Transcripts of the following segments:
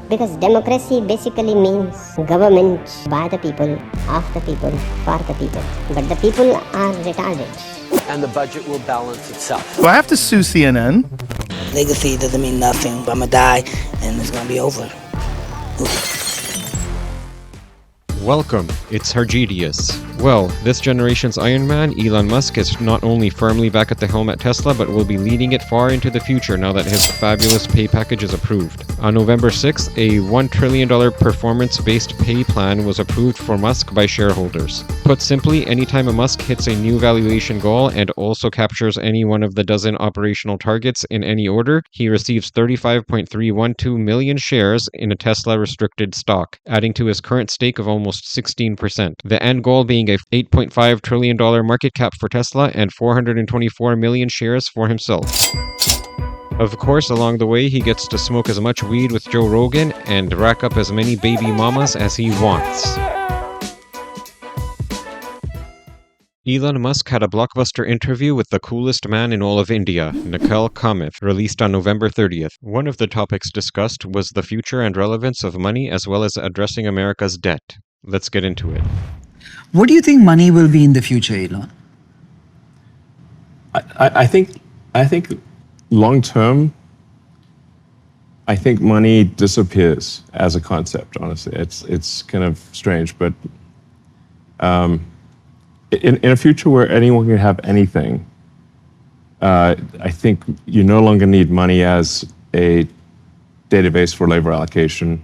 Because democracy basically means government by the people, of the people, for the people. But the people are retarded. And the budget will balance itself. Do I have to sue CNN? Legacy doesn't mean nothing. I'm gonna die and it's gonna be over. Welcome, it's Hargidius. Well, this generation's Iron Man, Elon Musk, is not only firmly back at the helm at Tesla, but will be leading it far into the future now that his fabulous pay package is approved. On November 6th, a $1 trillion performance-based pay plan was approved for Musk by shareholders. Put simply, anytime a Musk hits a new valuation goal and also captures any one of the dozen operational targets in any order, he receives 35.312 million shares in a Tesla restricted stock, adding to his current stake of almost 16%. The end goal being a $8.5 trillion market cap for Tesla and 424 million shares for himself. Of course, along the way, he gets to smoke as much weed with Joe Rogan and rack up as many baby mamas as he wants. Elon Musk had a blockbuster interview with the coolest man in all of India, Nikhil Kamath, released on November 30th. One of the topics discussed was the future and relevance of money as well as addressing America's debt. Let's get into it. What do you think money will be in the future, Elon? I think long term, I think money disappears as a concept. Honestly, it's kind of strange, but in a future where anyone can have anything, I think you no longer need money as a database for labor allocation.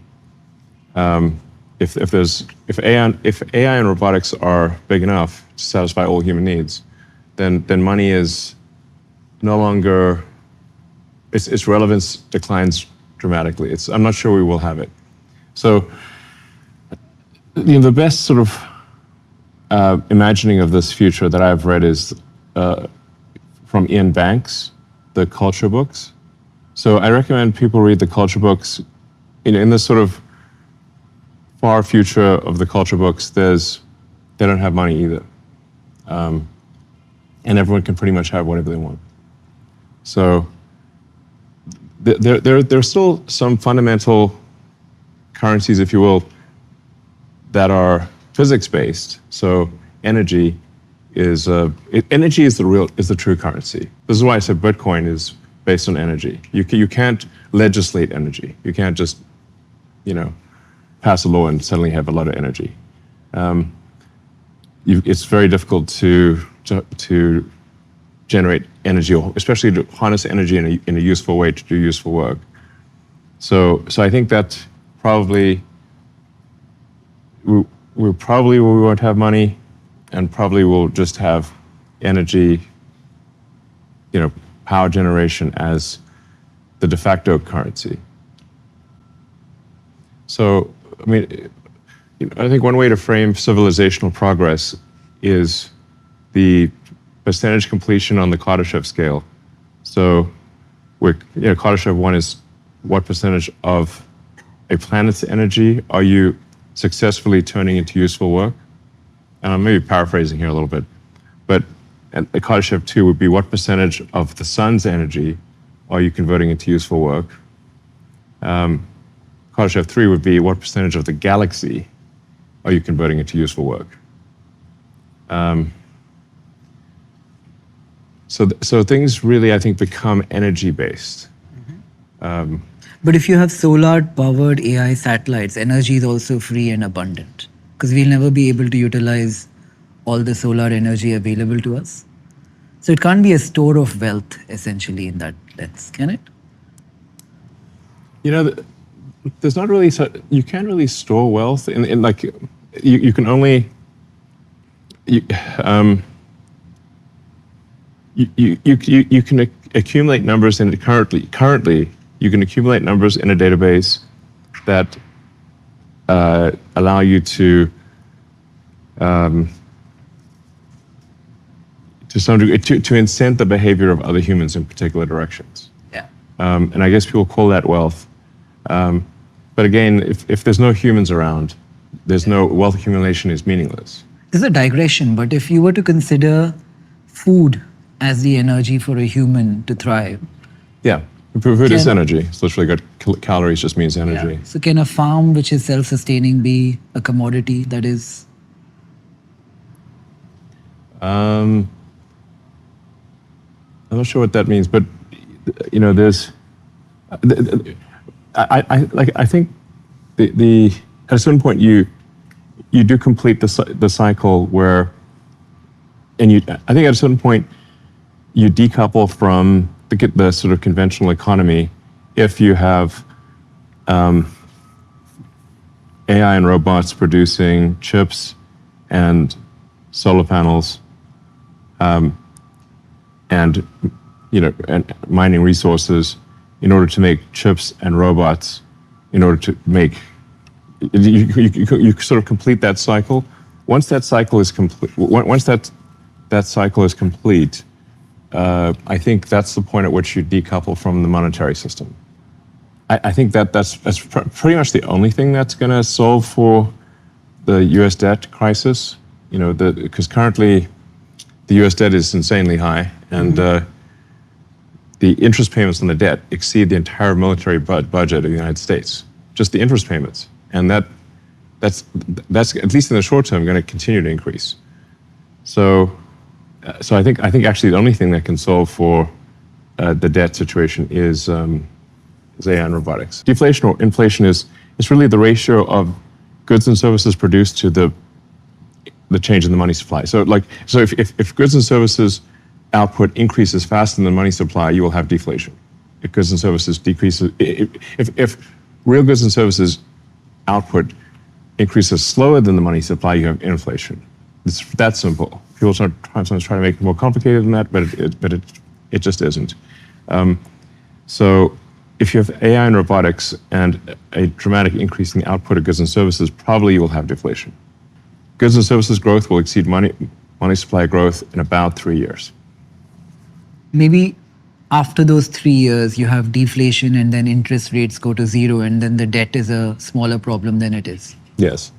If AI and robotics are big enough to satisfy all human needs, then money is no longer, its relevance declines dramatically. I'm not sure we will have it. So, the best sort of imagining of this future that I've read is from Ian Banks, the culture books. So I recommend people read the culture books. In this sort of far future of the culture books, they don't have money either. And everyone can pretty much have whatever they want. So there's still some fundamental currencies, if you will, that are physics-based. So energy is the true currency. This is why I said Bitcoin is based on energy. You can't legislate energy. You can't just, pass a law and suddenly have a lot of energy. It's very difficult to generate energy, or especially to harness energy in a useful way to do useful work. So I think that probably we won't have money, and probably we'll just have energy, power generation as the de facto currency. So, I think one way to frame civilizational progress is the percentage completion on the Kardashev scale. So, Kardashev 1 is what percentage of a planet's energy are you successfully turning into useful work? And I'm maybe paraphrasing here a little bit, but the Kardashev 2 would be what percentage of the sun's energy are you converting into useful work? Kardashev 3 would be what percentage of the galaxy are you converting into useful work? So things really, I think, become energy-based. But if you have solar-powered AI satellites, energy is also free and abundant, because we'll never be able to utilize all the solar energy available to us. So it can't be a store of wealth, essentially, in that sense, can it? There's not really, you can't really store wealth in like, you can only, you can accumulate numbers in it currently you can accumulate numbers in a database that allow you to some degree, to incent the behavior of other humans in particular directions. Yeah. And I guess people call that wealth. But again, if there's no humans around, there's no wealth accumulation is meaningless. This is a digression, but if you were to consider food as the energy for a human to thrive, Yeah. Food is Can- energy. It's literally got calories, just means energy. So can a farm which is self-sustaining be a commodity that is? I'm not sure what that means, but there's. I think the at a certain point you do complete the cycle where, and I think at a certain point you decouple from the sort of conventional economy if you have AI and robots producing chips and solar panels, and and mining resources in order to make chips and robots, in order to make you sort of complete that cycle. Once that cycle is complete, I think that's the point at which you decouple from the monetary system. I think that's pretty much the only thing that's going to solve for the U.S. debt crisis. Because currently the U.S. debt is insanely high, and the interest payments on the debt exceed the entire military budget of the United States. Just the interest payments, and that's at least in the short term going to continue to increase. So I think actually the only thing that can solve for the debt situation is AI and robotics. Deflation or inflation is really the ratio of goods and services produced to the change in the money supply. So if goods and services output increases faster than the money supply, you will have deflation. If goods and services decreases, if real goods and services output increases slower than the money supply, you have inflation. It's that simple. People sometimes try to make it more complicated than that, but it just isn't. So if you have AI and robotics and a dramatic increase in the output of goods and services, probably you will have deflation. Goods and services growth will exceed money supply growth in about 3 years. Maybe after those 3 years, you have deflation and then interest rates go to zero, and then the debt is a smaller problem than it is. Yes,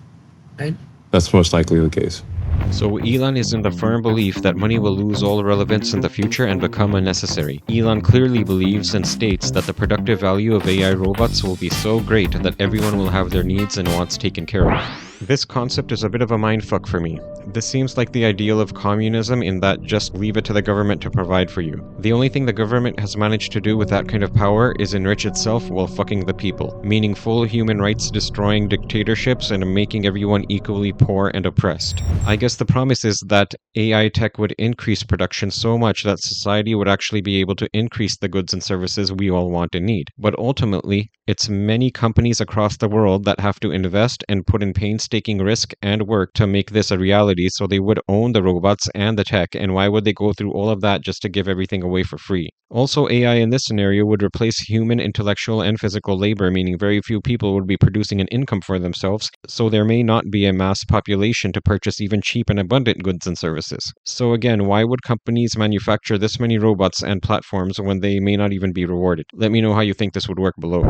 Right? that's most likely the case. So Elon is in the firm belief that money will lose all relevance in the future and become unnecessary. Elon clearly believes and states that the productive value of AI robots will be so great that everyone will have their needs and wants taken care of. This concept is a bit of a mindfuck for me. This seems like the ideal of communism in that just leave it to the government to provide for you. The only thing the government has managed to do with that kind of power is enrich itself while fucking the people, meaning full human rights destroying dictatorships and making everyone equally poor and oppressed. I guess the promise is that AI tech would increase production so much that society would actually be able to increase the goods and services we all want and need. But ultimately, it's many companies across the world that have to invest and put in painstaking risk and work to make this a reality, so they would own the robots and the tech, and why would they go through all of that just to give everything away for free? Also, AI in this scenario would replace human intellectual and physical labor, meaning very few people would be producing an income for themselves, so there may not be a mass population to purchase even cheap and abundant goods and services. So again, why would companies manufacture this many robots and platforms when they may not even be rewarded? Let me know how you think this would work below.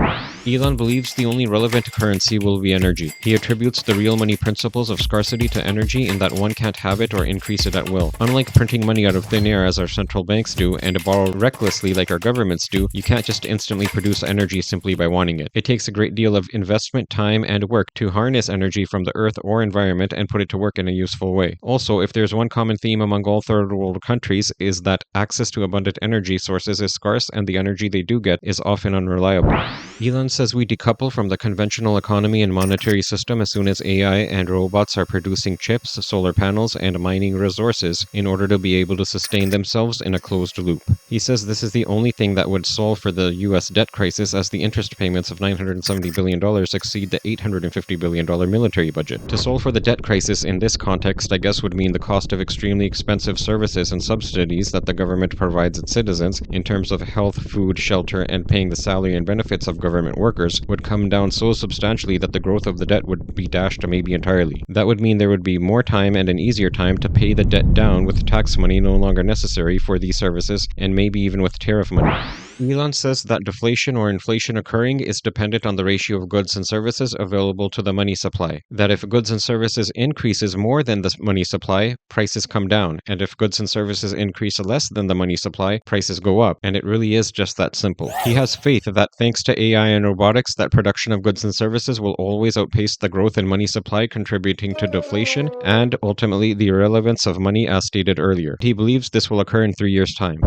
Elon believes the only relevant currency will be energy. He attributes the real money principles of scarcity to energy in that one can't have it or increase it at will. Unlike printing money out of thin air as our central banks do and borrow recklessly like our governments do, you can't just instantly produce energy simply by wanting it. It takes a great deal of investment, time, and work to harness energy from the earth or environment and put it to work in a useful way. Also, if there's one common theme among all third world countries, is that access to abundant energy sources is scarce and the energy they do get is often unreliable. Elon says we decouple from the conventional economy and monetary system as soon as AI and robots are producing chips, solar panels, and mining resources in order to be able to sustain themselves in a closed loop. He says this is the only thing that would solve for the US debt crisis, as the interest payments of $970 billion exceed the $850 billion military budget. To solve for the debt crisis in this context, I guess, would mean the cost of extremely expensive services and subsidies that the government provides its citizens in terms of health, food, shelter, and paying the salary and benefits of government workers would come down so substantially that the growth of the debt would be dashed maybe entirely. That would mean there would be more time and an easier time to pay the debt down with tax money no longer necessary for these services, and maybe even with tariff money. Elon says that deflation or inflation occurring is dependent on the ratio of goods and services available to the money supply. That if goods and services increases more than the money supply, prices come down. And if goods and services increase less than the money supply, prices go up. And it really is just that simple. He has faith that thanks to AI and robotics, that production of goods and services will always outpace the growth in money supply, contributing to deflation and ultimately the irrelevance of money as stated earlier. He believes this will occur in 3 years' time.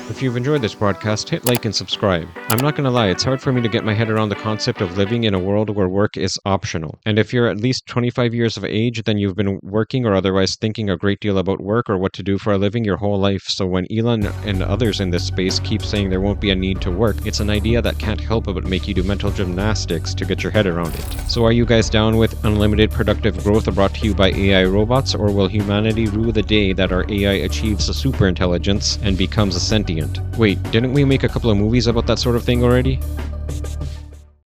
If you've enjoyed this broadcast, hit like and subscribe. I'm not gonna lie, it's hard for me to get my head around the concept of living in a world where work is optional. And if you're at least 25 years of age, then you've been working or otherwise thinking a great deal about work or what to do for a living your whole life. So when Elon and others in this space keep saying there won't be a need to work, it's an idea that can't help but make you do mental gymnastics to get your head around it. So are you guys down with unlimited productive growth brought to you by AI robots, or will humanity rue the day that our AI achieves a super intelligence and becomes a sentient? Wait, didn't we make a couple of movies about that sort of thing already?